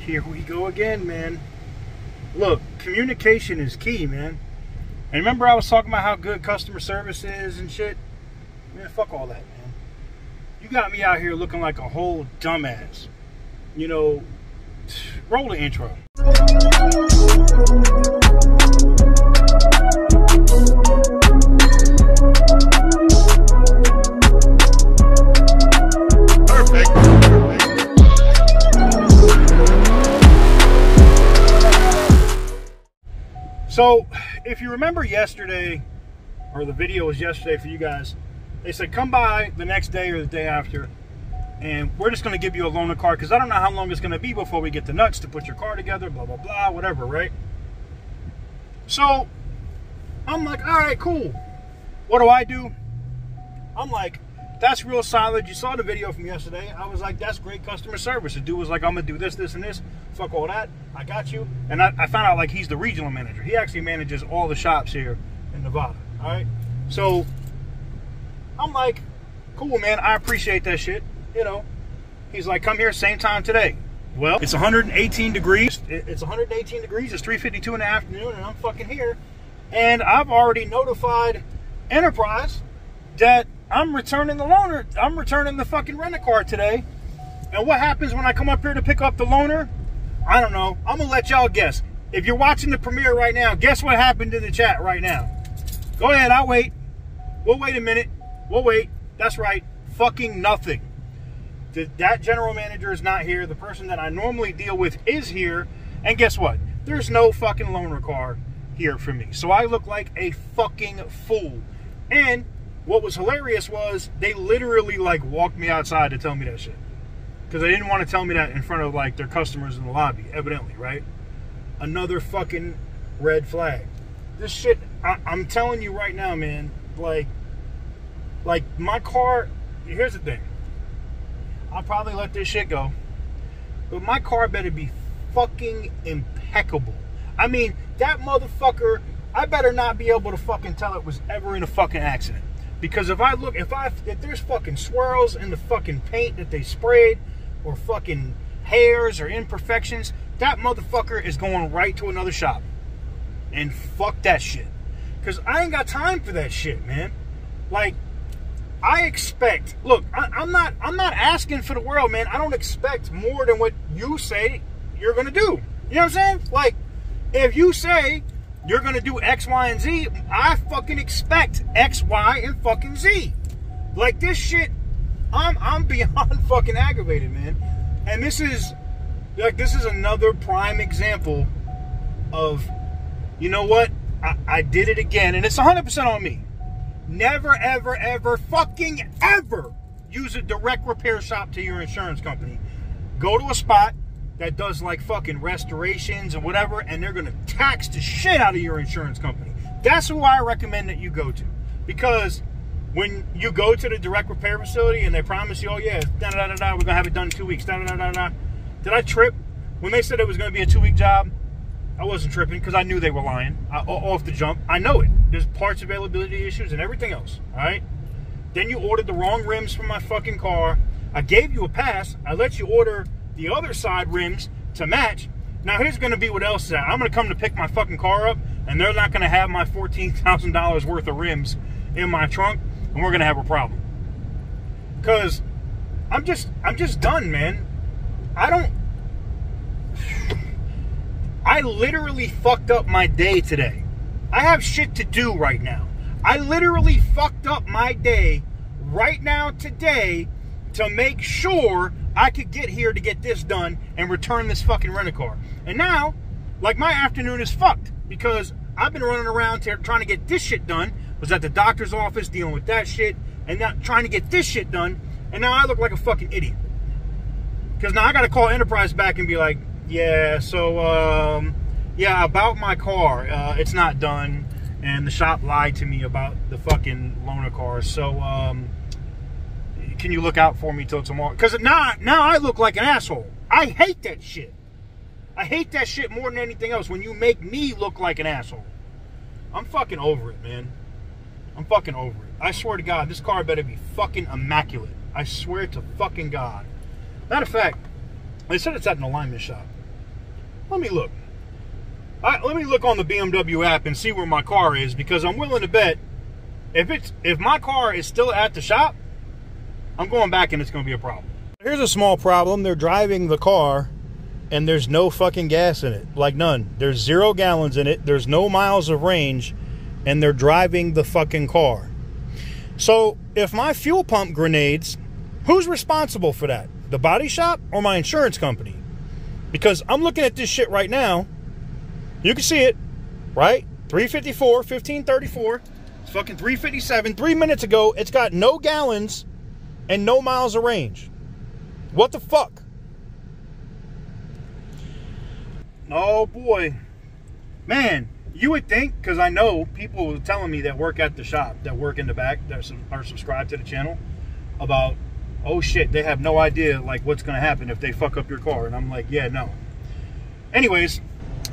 Here we go again, man. Look, communication is key, man. And remember I was talking about how good customer service is and shit? Man, fuck all that, man. You got me out here looking like a whole dumbass. You know, roll the intro. So, if you remember yesterday, or the video was yesterday for you guys, they said come by the next day or the day after, and we're just going to give you a loaner car, because I don't know how long it's going to be before we get the nuts to put your car together, blah, blah, blah, whatever, right? So, I'm like, all right, cool. What do? I'm like, that's real solid. You saw the video from yesterday. I was like, that's great customer service. The dude was like, I'm going to do this, this, and this. Fuck all that. I got you. And I found out, like, he's the regional manager. He actually manages all the shops here in Nevada. All right? So, I'm like, cool, man. I appreciate that shit. You know, he's like, come here same time today. Well, it's 118 degrees. It's 118 degrees. It's 3:52 in the afternoon, and I'm fucking here. And I've already notified Enterprise that I'm returning the loaner. I'm returning the fucking rent-a-car today. And what happens when I come up here to pick up the loaner? I don't know. I'm going to let y'all guess. If you're watching the premiere right now, guess what happened in the chat right now. Go ahead. I'll wait. We'll wait a minute. We'll wait. That's right. Fucking nothing. That general manager is not here. The person that I normally deal with is here. And guess what? There's no fucking loaner car here for me. So I look like a fucking fool. And what was hilarious was they literally like walked me outside to tell me that shit. Because they didn't want to tell me that in front of like their customers in the lobby, evidently, right? Another fucking red flag. This shit, I'm telling you right now, man, like my car, here's the thing. I'll probably let this shit go. But my car better be fucking impeccable. I mean, that motherfucker, I better not be able to fucking tell it was ever in a fucking accident. Because if there's fucking swirls in the fucking paint that they sprayed, or fucking hairs or imperfections, that motherfucker is going right to another shop. And fuck that shit. Because I ain't got time for that shit, man. Like, I expect, look, I'm not asking for the world, man. I don't expect more than what you say you're gonna do. You know what I'm saying? Like, if you say you're gonna do X, Y, and Z, I fucking expect X, Y, and fucking Z. Like, this shit, I'm beyond fucking aggravated, man. And this is another prime example of, you know what? I did it again, and it's 100% on me. Never, ever, ever, fucking ever use a direct repair shop to your insurance company. Go to a spot that does like fucking restorations and whatever, and they're gonna tax the shit out of your insurance company. That's who I recommend that you go to. Because when you go to the direct repair facility and they promise you, oh yeah, da-da-da-da, we're gonna have it done in 2 weeks, da-da-da-da-da. Did I trip? When they said it was gonna be a 2-week job, I wasn't tripping because I knew they were lying off the jump. I know it. There's parts availability issues and everything else, all right? Then you ordered the wrong rims for my fucking car. I gave you a pass. I let you order the other side rims to match. Now here's gonna be what else is at. I'm gonna come to pick my fucking car up, and they're not gonna have my $14,000 worth of rims in my trunk, and we're gonna have a problem. Cause I'm just done, man. I literally fucked up my day today. I have shit to do right now. I literally fucked up my day right now today to make sure I could get here to get this done and return this fucking rent-a-car. And now, like, my afternoon is fucked because I've been running around trying to get this shit done. Was at the doctor's office dealing with that shit, and now trying to get this shit done, and now I look like a fucking idiot. Because now I gotta call Enterprise back and be like, yeah, so, yeah, about my car, it's not done, and the shop lied to me about the fucking loaner car, so, can you look out for me till tomorrow? Because now I look like an asshole. I hate that shit. I hate that shit more than anything else, when you make me look like an asshole. I'm fucking over it, man. I'm fucking over it. I swear to God, this car better be fucking immaculate. I swear to fucking God. Matter of fact, they said it's at an alignment shop. Let me look. Let me look on the BMW app and see where my car is, because I'm willing to bet if my car is still at the shop, I'm going back and it's going to be a problem. Here's a small problem. They're driving the car and there's no fucking gas in it. Like none. There's 0 gallons in it. There's no miles of range, and they're driving the fucking car. So if my fuel pump grenades, who's responsible for that? The body shop or my insurance company? Because I'm looking at this shit right now. You can see it, right? 354, 1534. It's fucking 357. 3 minutes ago, it's got no gallons and no miles of range. What the fuck? Oh boy. Man, you would think, because I know people telling me that work at the shop, that work in the back, that are subscribed to the channel, about, oh shit, they have no idea like what's going to happen if they fuck up your car. And I'm like, yeah, no. Anyways,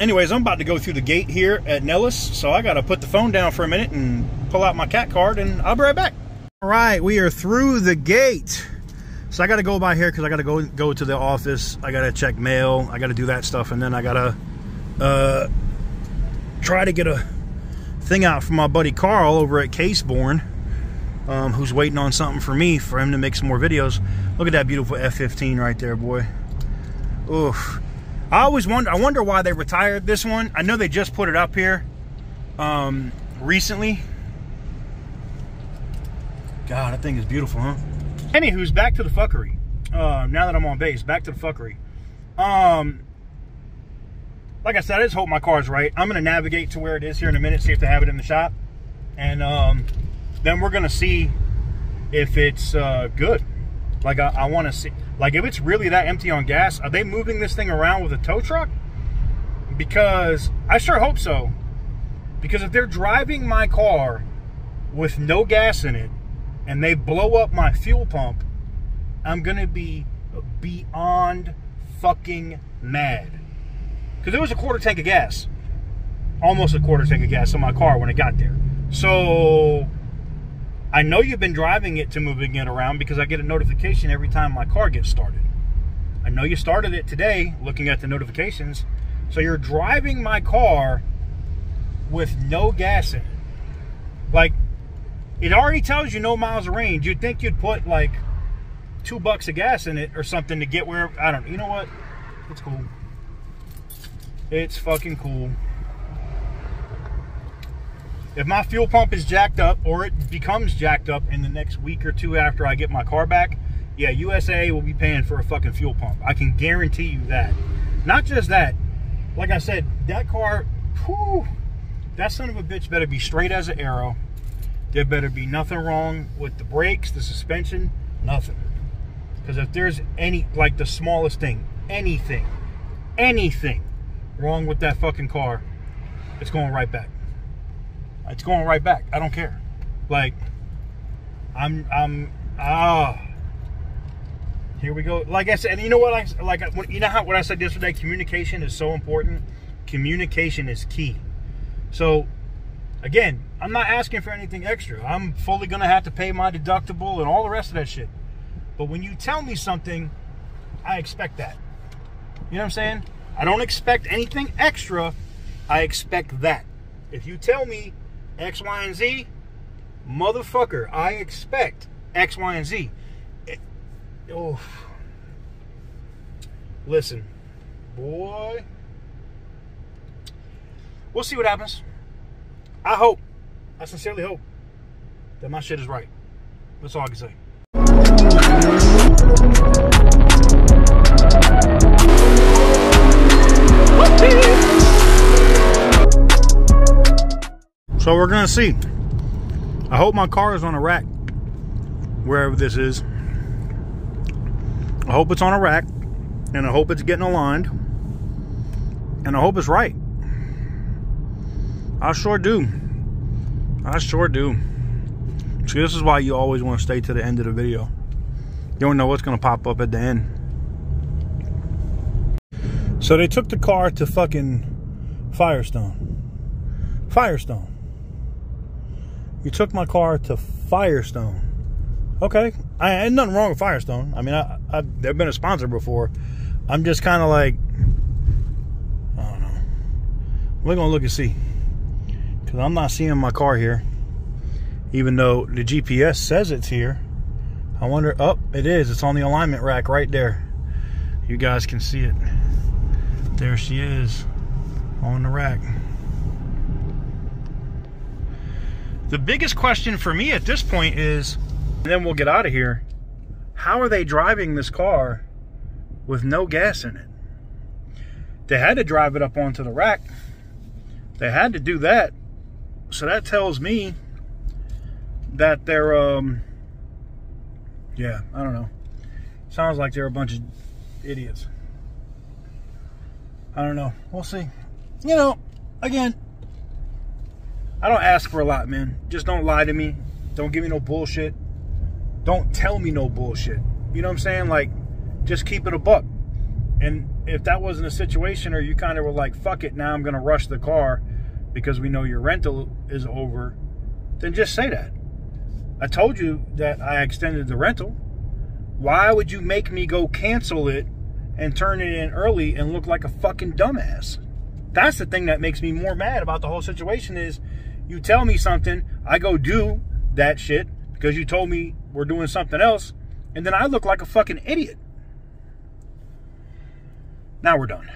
I'm about to go through the gate here at Nellis, so I got to put the phone down for a minute and pull out my cat card, and I'll be right back. All right, we are through the gate. So I got to go by here because I got to go to the office. I got to check mail. I got to do that stuff, and then I got to try to get a thing out from my buddy Carl over at Caseborn, who's waiting on something for me, for him to make some more videos. Look at that beautiful F-15 right there, boy. Oof. I wonder why they retired this one. I know they just put it up here recently. God, that thing is beautiful, huh? Anywho's, back to the fuckery. Now that I'm on base, back to the fuckery. Like I said, I just hope my car's right. I'm going to navigate to where it is here in a minute, see if they have it in the shop. And then we're going to see if it's good. Like, I want to see, like, if it's really that empty on gas, are they moving this thing around with a tow truck? Because I sure hope so. Because if they're driving my car with no gas in it and they blow up my fuel pump, I'm going to be beyond fucking mad. Because there was a quarter tank of gas. Almost a quarter tank of gas in my car when it got there. So I know you've been driving it to moving it around, because I get a notification every time my car gets started. I know you started it today, looking at the notifications. So you're driving my car with no gas in it. Like, it already tells you no miles of range. You'd think you'd put like $2 of gas in it or something to get where, I don't know. You know what? It's cool. It's fucking cool. If my fuel pump is jacked up, or it becomes jacked up in the next week or two after I get my car back, yeah, USA will be paying for a fucking fuel pump. I can guarantee you that. Not just that. Like I said, that car, whew, that son of a bitch better be straight as an arrow. There better be nothing wrong with the brakes, the suspension, nothing. Because if there's any, like the smallest thing, anything wrong with that fucking car, it's going right back. It's going right back. I don't care. Like, here we go. Like I said, and you know what? You know what I said yesterday? Communication is so important. Communication is key. So, again, I'm not asking for anything extra. I'm fully going to have to pay my deductible and all the rest of that shit. But when you tell me something, I expect that. You know what I'm saying? I don't expect anything extra. I expect that. If you tell me X, Y, and Z, motherfucker, I expect X, Y, and Z. Listen, boy, we'll see what happens. I sincerely hope that my shit is right. That's all I can say. So we're gonna see. I hope my car is on a rack, wherever this is. I hope it's on a rack, and I hope it's getting aligned, and I hope it's right. I sure do. I sure do. See, this is why you always want to stay to the end of the video. You don't know what's going to pop up at the end. So they took the car to fucking Firestone. Firestone. You took my car to Firestone. Okay. Ain't nothing wrong with Firestone. I mean, they've been a sponsor before. I'm just kind of like, We're gonna look and see, because I'm not seeing my car here, even though the GPS says it's here. I wonder, oh, it is. It's on the alignment rack right there. You guys can see it. There she is on the rack. The biggest question for me at this point is, and then we'll get out of here, how are they driving this car with no gas in it? They had to drive it up onto the rack. They had to do that. So that tells me that they're, yeah, I don't know. Sounds like they're a bunch of idiots. I don't know. We'll see. You know, again, I don't ask for a lot, man. Just don't lie to me. Don't give me no bullshit. Don't tell me no bullshit. You know what I'm saying? Like, just keep it a buck. And if that wasn't a situation, or you kind of were like, fuck it, now I'm going to rush the car because we know your rental is over, then just say that. I told you that I extended the rental. Why would you make me go cancel it and turn it in early and look like a fucking dumbass? That's the thing that makes me more mad about the whole situation is you tell me something, I go do that shit because you told me we're doing something else, and then I look like a fucking idiot. Now we're done.